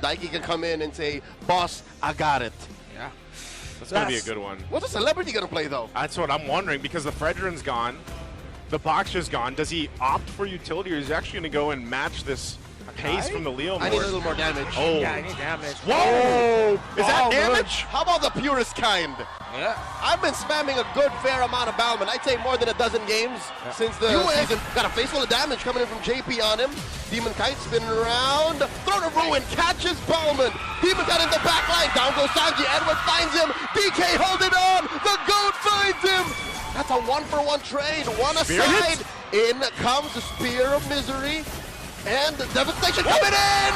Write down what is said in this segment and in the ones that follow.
Daiki can come in and say, boss, I got it. Yeah. That's going to be a good one. What's a celebrity going to play, though? That's what I'm wondering, because the Fredrin's gone. The Boxer's gone. Does he opt for utility, or is he actually going to go and match this pace from the Leo? I need a little more damage. Oh. Yeah, I need damage. Whoa! Is that damage? How about the purest kind? Yeah. I've been spamming a good fair amount of Balman. I'd say more than a dozen games since the season. Got a face full of damage coming in from JP on him. Demon Kite spinning around. Throw to ruin. Catches Balman. Demon Kite in the back line. Down goes Sanji. Edward finds him. DK holding on. The GOAT finds him. That's a 1-for-1 trade. One aside. In comes the Spear of Misery. And the devastation coming in!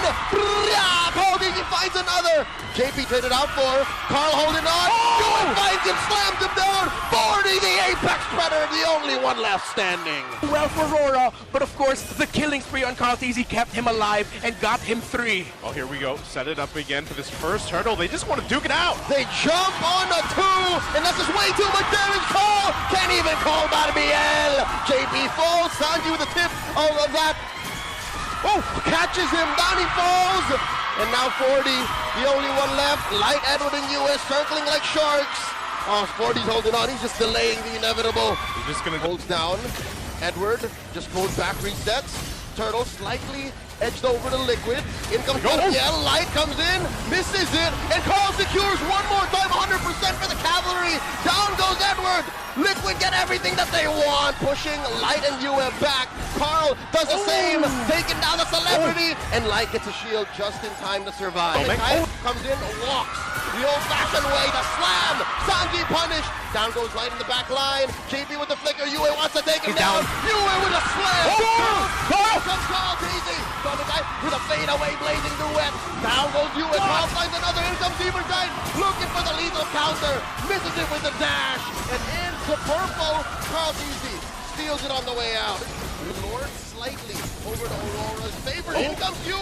Carl Digi finds another! JP traded out for Carl holding on. Ewan finds him, slams him down. 40, the Apex Predator, the only one left standing. Well for Aurora, but of course the killing spree on Carl Digi kept him alive and got him 3. Oh, here we go. Set it up again for this first hurdle. They just want to duke it out. They jump on a 2, and that's just way too much damage. Carl can't even call MPL. JP falls. Sanji with the tip of that. Oh, catches him, down he falls, and now 40, the only one left. Light, Edward, and US circling like sharks. Oh, 40's holding on, he's just delaying the inevitable. He's just gonna holds down. Edward just goes back, resets. Turtle slightly edged over to Liquid. In comes MPL, Light comes in, misses it, and Carl secures one more time, 100% for the cavalry. Down goes Edward. Liquid get everything that they want, pushing Light and UF back. Carl does the same, taking down the celebrity, and Light gets a shield just in time to survive. Comes in, walks the old-fashioned way, the slam. Sanji punished. Down goes Light in the back line. JP with the flicker. Yue wants to take him down. Yue with a slam. Carl comes Carl Easy. With a fadeaway blazing duet. Down goes Yue. Carl finds another. In comes Demon Knight, looking for the lethal counter. Misses it with the dash. And into purple. Carl Easy steals it on the way out. Lord slightly over to Aurora's favor. In comes Yue.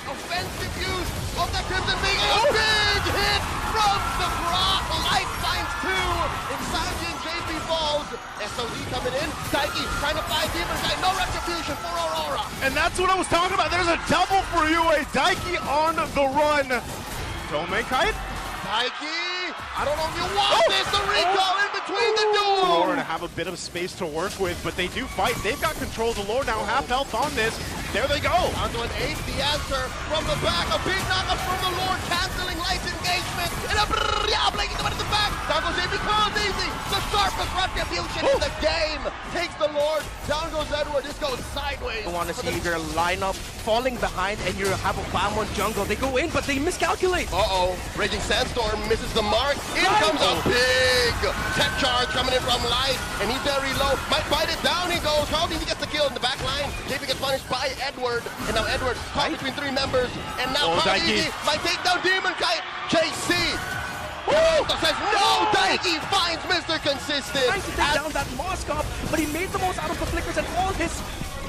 Offensive use of the Crimson Being. A big hit from the Brock. Light finds 2. And Sanji and JP falls. SOD coming in. Daiki trying to find Demon Knight. No retribution for Aurora. And that's what I was talking about. There's a double for you. Daiki on the run. Dome Kite. Daiki. I don't know if you want this. The recall in between the duel. Aurora to have a bit of space to work with, but they do fight. They've got control of the Lord now. Half health on this. There they go. On to an 8. The answer from the back. A big knockup from the Lord, canceling Light's engagement. And a blanking them at the back. Down goes JP. Carl Easy. The sharpest retribution in the game. Takes the Lord. Down goes Edward. This goes sideways. You want to see their lineup falling behind, and you have a Balmon jungle. They go in, but they miscalculate. Raging Sandstorm misses the mark. In comes a big tech charge coming in from Light, and he's very low. Might bite it down. He goes. Carl Easy gets the kill in the back line. JP gets punished by Edward, and now Edward caught between 3 members, and now Carl Easy might take down Demon Kite. JC says no. Daiki finds Mr. Consistent. Trying to take down that Moskov, but he made the most out of the flickers and all his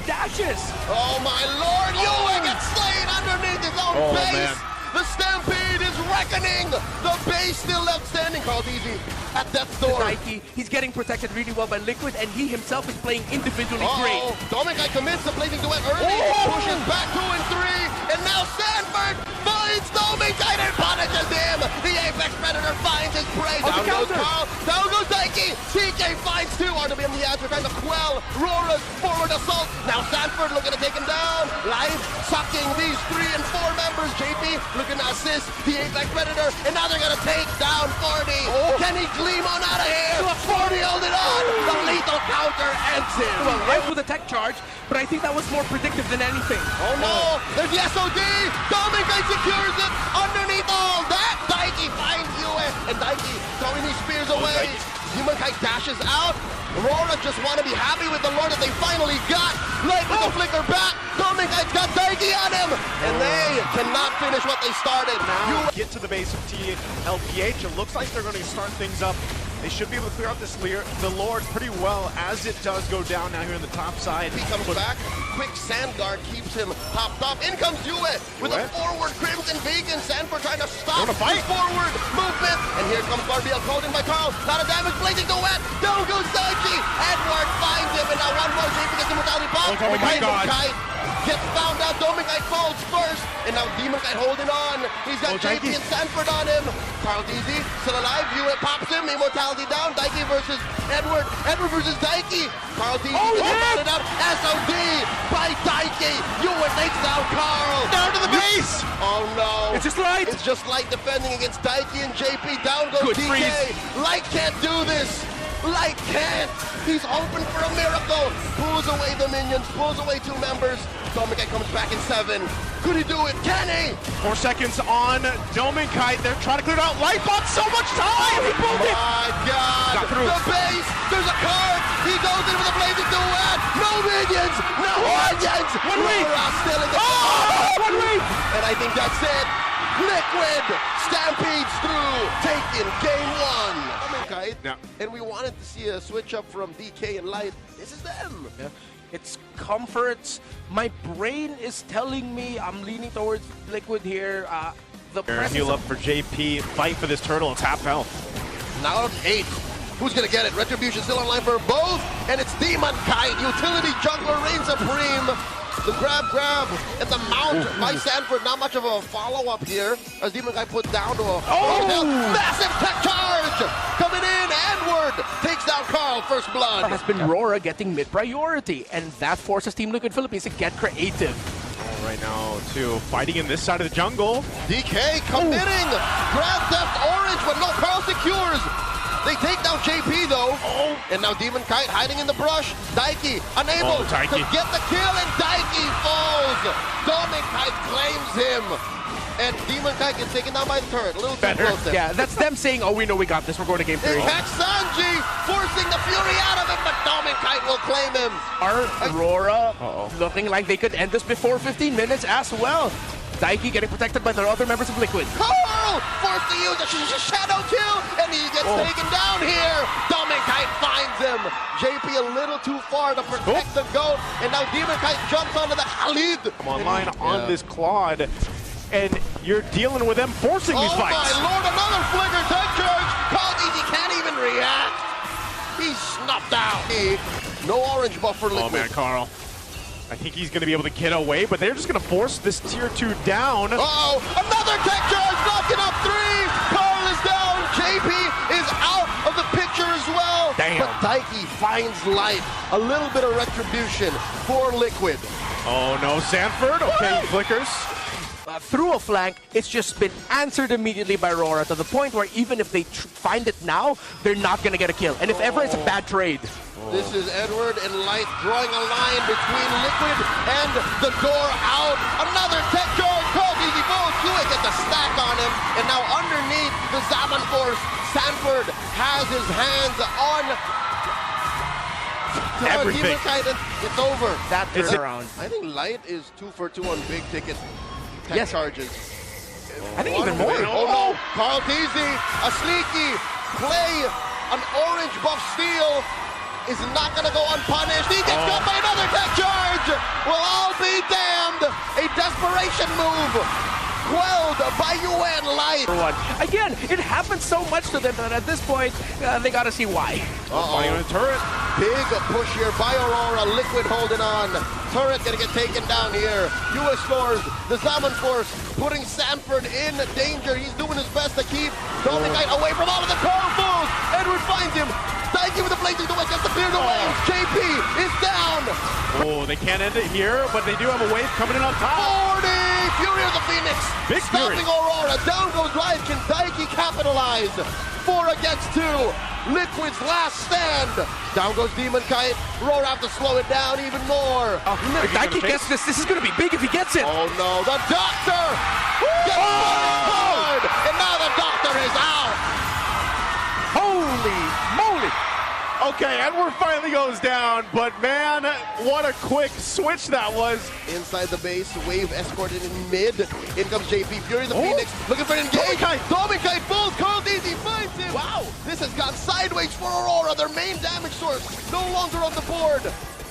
dashes. Oh my lord, Yue gets slain underneath his own base. Man. The Stampede is reckoning. The base still left standing. Carl Easy at death's door. Daiki, he's getting protected really well by Liquid, and he himself is playing individually great. Dominicai commits to blazing duet early. Pushes back 2 and 3, and now Sanford finds Dominicai and punishes him. The Apex Predator finds his prey. Down goes Carl. Down goes Daiki. TK finds 2. RWM the answer trying to quell Aurora's forward assault. Now Sanford looking to take him down. Life sucking these 3 and 4 members. JP looking to assist the Apex Predator, and now they're going to take down 40. Can he gleam on out of here? 40 holding on. The lethal counter ends him. Well, right with a tech charge, but I think that was more predictive than anything. Oh no, there's the SOD. Dominicai secures it. Underneath all that, Daiki finds Yue, and Daiki throwing these spears away. Demon Kite dashes out. Aurora just want to be happy with the Lord that they finally got. Light with the flicker back. Dominicai's got Daiki on him, and they cannot finish what they started. Now get to the base of TLPH. It looks like they're going to start things up. They should be able to clear out the Lord pretty well as it does go down now here on the top side. He comes back. Quick sand guard keeps him popped up. In comes Yue with a forward Crimson Vegan. Sanford trying to stop the forward movement. And here comes Barbiel called in by Carl. Lot of damage blazing duet. Down goes Sanji. Edward finds him, and now one more JP gets immortality bomb. Oh my God. gets found out. Domingite falls first, and now Demon Kite holding on. He's got JP and Sanford on him. Carl DZ still alive. Hewitt pops him. Immortality down. Daiki versus Edward. Edward versus Daiki. Carl DZ gets it out. SOD by Daiki. Hewitt takes down Carl. Down to the base. Oh no. It's just Light. It's just Light defending against Daiki and JP. Down goes Good DK. freeze. Light can't do this. Light can't. He's hoping for a miracle. Pulls away the minions. Pulls away 2 members. Domingite comes back in 7. Could he do it? Can he? 4 seconds on Domingite. They're trying to clear it out. Light bought so much time. He pulled it. My God. Got through. The base. There's a card. He goes in with a blazing duet. No minions. No minions. One week. Still in the 1 week. And I think that's it. Liquid stampedes through, taking game 1. Domingite. Yeah. And we wanted to see a switch up from DK and Light. This is them. Yeah. It's comforts. My brain is telling me I'm leaning towards Liquid here. The Heal up for JP. Fight for this turtle. It's half health. Now 8. Who's gonna get it? Retribution still online for both, and it's Demon Kite. Utility jungler reigns supreme. The grab, and the mount by Sanford. Not much of a follow-up here as Demon Kite put down to a massive tech charge coming in. Edward takes down Carl. First blood. has been Aurora getting mid-priority, and that forces Team Liquid Philippines to get creative. Right now, too, fighting in this side of the jungle. DK committing. Grand Theft Orange, but no, Carl secures. They take down JP though. And now Demon Kite hiding in the brush. Daiki unable to get the kill, and Daiki falls. Demon Kite claims him. And Demon Kite gets taken down by the turret. A little too close there. Yeah, that's them saying, oh, we know we got this. We're going to game 3. It's Sanji forcing the fury out of him, but Demon Kite will claim him. Are Aurora looking like they could end this before 15 minutes as well? Daiki getting protected by the other members of Liquid. Carl forced to use a shadow kill, and he gets taken down here. Demon Kite finds him. JP a little too far to protect the GOAT, and now Demon Kite jumps onto the Khalid. Come online on this Claude, and you're dealing with them forcing these fights. Oh my lord, another flicker tech charge. Carl DZ can't even react. He's snuffed out. No orange buff for Liquid. Oh man, Carl. I think he's going to be able to get away, but they're just going to force this tier 2 down. Uh-oh, another tech charge, knocking up 3. Carl is down. JP is out of the picture as well. Damn. But Daiki finds Light. A little bit of retribution for Liquid. Oh no, Sanford. Okay, flickers. Through a flank, it's just been answered immediately by Aurora to the point where even if they find it now, they're not going to get a kill. And if ever, it's a bad trade. This is Edward and Light drawing a line between Liquid and the door out. Another tech charge. Carl DZ falls through it, gets a stack on him. And now underneath the Zaman Force, Sanford has his hands on everything. It's over. That turnaround. I think Light is 2 for 2 on big ticket tech charges. I think even more. Oh no, Carl DZ, a sneaky play, an orange buff steal is not gonna go unpunished. He gets got by another tech charge. We'll all be damned. A desperation move. Quelled by UN Light. Again, it happens so much to them that at this point, they gotta see why. Fighting on the turret. Big push here by Aurora. Liquid holding on. Turret gonna get taken down here. US scores. The Zaman Force putting Sanford in danger. He's doing his best to keep Domingite away from all of the powerfuls. Edward finds him. Daiki with the blazing duet gets the beard away. JP is down. Oh, they can't end it here, but they do have a wave coming in on top. 40! Fury of the Phoenix. Big stopping Fury. Aurora. Down goes Light. Can Daiki capitalize? 4 against 2. Liquid's last stand. Down goes Demon Kite. Aurora have to slow it down even more. If Daiki gets this, this is going to be big if he gets it. Oh no, the Doctor gets hard, and now the Doctor is out. Holy moly. Okay, Edward finally goes down, but man, what a quick switch that was. Inside the base, Wave escorted in mid. In comes JP, Fury the Phoenix, looking for an engage. Domingite falls, Carl DZ finds him. Wow, this has gone sideways for Aurora, their main damage source, no longer on the board.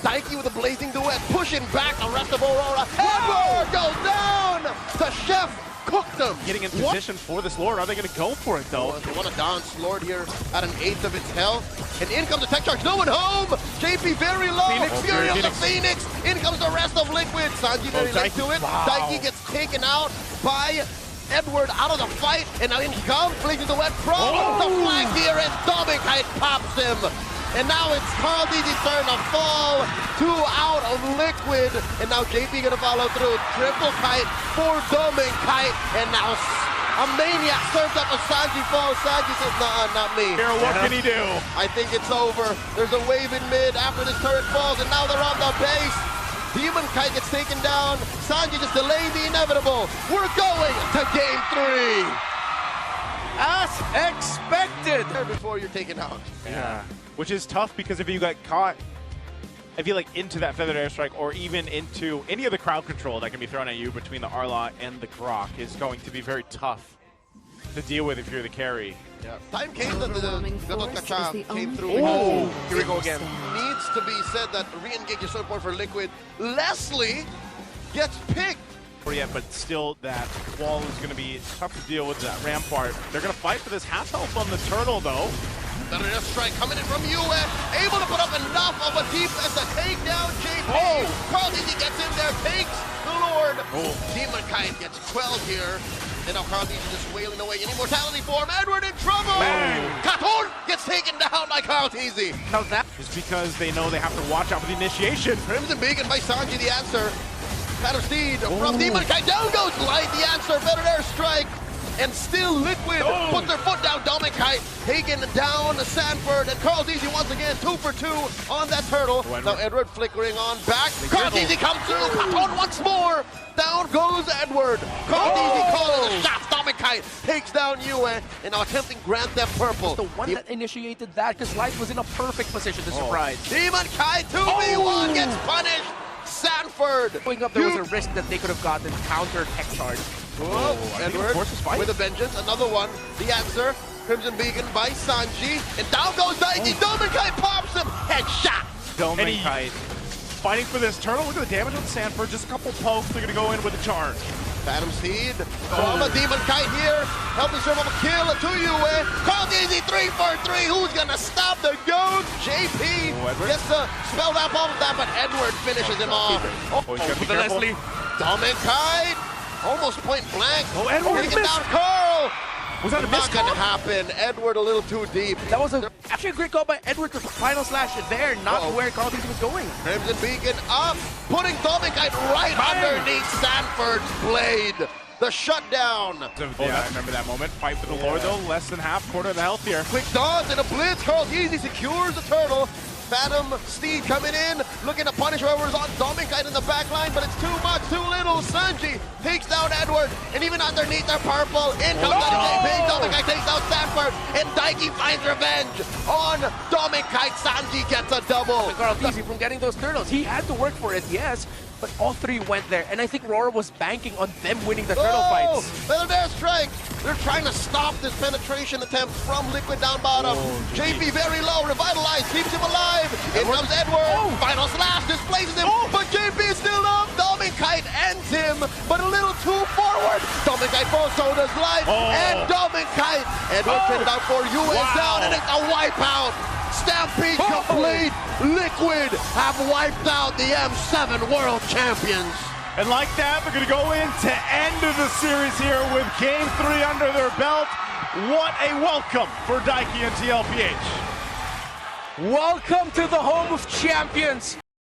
Daiki with a blazing duet, pushing back the rest of Aurora. Edward goes down. The chef cooked them. Getting in position for this Lord. Are they going to go for it, though? They want to dance Lord here at an 1/8 of its health. And in comes the tech charge. No one home. JP very low. Phoenix. Fury of the Phoenix. In comes the rest of Liquid. Sanji very late to it. Wow. Daiki gets taken out by Edward out of the fight. And now in he comes. Places the wet from the flank here. And Dominic pops him. And now it's Carl DG's turn to fall. 2 out of Liquid. And now JP gonna follow through. Triple kite for Dominic. And now a maniac serves up a Sanji falls. Sanji says, nah, not me. Here, what can he do? I think it's over. There's a wave in mid after this turret falls, and now they're on the base. Demon Kite gets taken down. Sanji just delaying the inevitable. We're going to game 3. As expected. Before you're taken out. Yeah. Which is tough because if you got caught, I feel like into that feathered airstrike or even into any of the crowd control that can be thrown at you between the Arla and the Grok is going to be very tough to deal with if you're the carry. Yeah. Time came that the Gatot Kacha came through. Oh, here we go again. Needs to be said that re-engage your support for Liquid. Leslie gets picked. Yet, but still that wall is going to be tough to deal with, that rampart. They're going to fight for this half health on the turtle though. Better strike coming in from UN, able to put up enough of a defense to take down JP. Carl DG gets in there, takes the Lord. Demon Kite gets quelled here. And now Carl DG just wailing away in immortality form. Edward in trouble. Katon gets taken down by Carl DG. How's that? It's because they know they have to watch out for the initiation. Crimson Beacon by Sanji, the answer. Pattern Steed from Demon Kite. Down goes Light, the answer. Better airstrike. And still Liquid puts their foot down. Dominic Kite taking down Sanford. And Carl DG once again 2 for 2 on that turtle. Now Edward flickering on back. Carl DG comes through. Katon once more. Down goes Edward. Carl DG calling the shots. Dominic Kite takes down Yue. And now attempting Grand Theft Purple. The one that initiated that because Light was in a perfect position to surprise. Demon Kite 2v1 gets punished. Sanford. Going up, there was a risk that they could have gotten counter tech charge. Whoa, Edward with a vengeance, another one. The answer, Crimson Beacon by Sanji. And down goes Daiki. Dominic Kite pops him. Headshot. Dominic Kite fighting for this turtle. Look at the damage on Sanford. Just a couple pokes. They're going to go in with a charge. Phantom Steed from a Demon Kite here. Helping serve up a kill to Yue. Carl DG 3 for 3. Who's going to stop the goat? JP gets to spell that bomb with that, but Edward finishes him off. He's got to be careful. Leslie. Dominic Kite. Almost point blank. Edward taking down Carl. Was that a miss? Not going to happen. Edward a little too deep. That was actually a great call by Edward to final slash it there, not where Carl DG was going. Crimson Beacon up, putting Dominic Kite right underneath Sanford's blade. The shutdown. Yeah, I remember that moment. Fight for the Lord though. Less than half, quarter of the health here. Quick dodge and a blitz. Carl DG secures the turtle. Phantom Steed coming in, looking to punish whoever's on Dominic Kite in the back line, but it's too much, too little. Sanji takes down Edward, and even underneath their purple, in comes JP. Dominic Kite takes down Sanford, and Daiki finds revenge on Dominic Kite. Sanji gets a double. Carl DG from getting those turtles. He had to work for it, yes, but all 3 went there, and I think Aurora was banking on them winning the turtle fights. Feathered airstrike. They're trying to stop this penetration attempt from Liquid down bottom. JP very low, revitalized, keeps him alive. In comes Edward. Final slash displaces him, but JP is still up. Dominic Kite ends him, but a little too forward. Dominic Kite falls, so does Light, and Dominic Kite. Edward turned out for US down, and it's a wipeout. Stampede complete. Liquid have wiped out the M7 World Champions. And like that, they're going to go into end of the series here with Game 3 under their belt. What a welcome for Daiki and TLPH. Welcome to the home of champions.